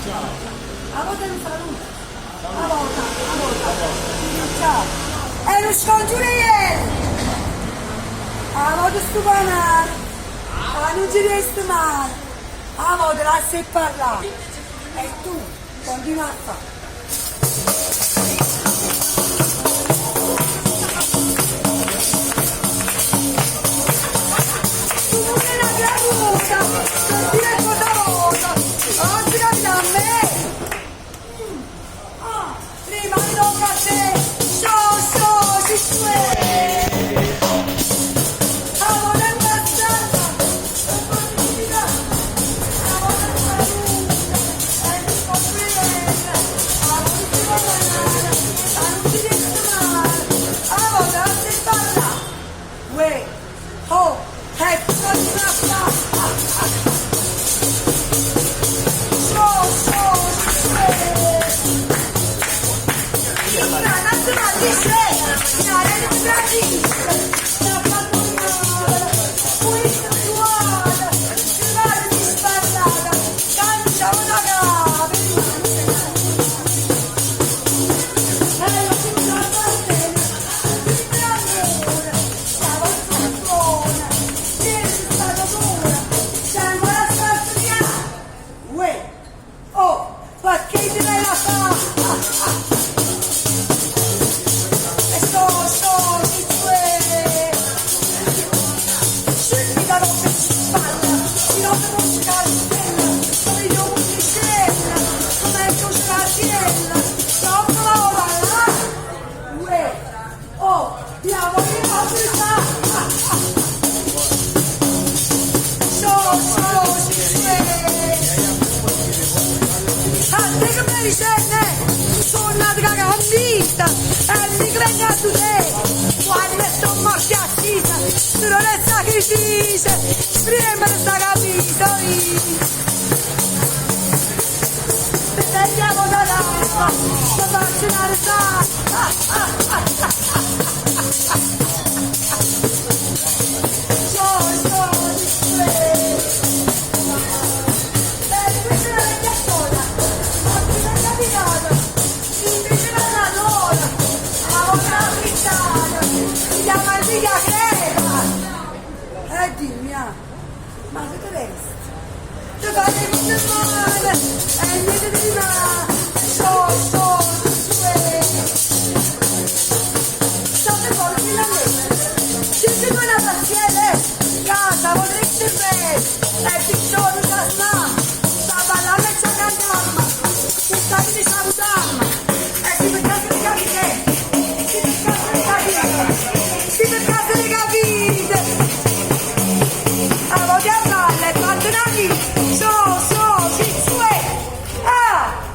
A volta non saluta. A volta. Ciao. E non scongiure ieri. A volta stupanare. A non ci resti male. A volta la sai parlare. E tu continua a fare. Sono una dragandita e mi venga a te quando sto morti assisa però le sacrifici prima sta capito se andiamo da là la faccio una dimmi, ma che te resti? Ti fai niente male, e niente di male, state fuori da me, siete voi una paziente, casa, vorreste bene, e ti sono da sta ballando e c'è la mamma, tu stai di salutarmi, e si per caso di capire, si per caso di capire, a voglio andare, quando la vita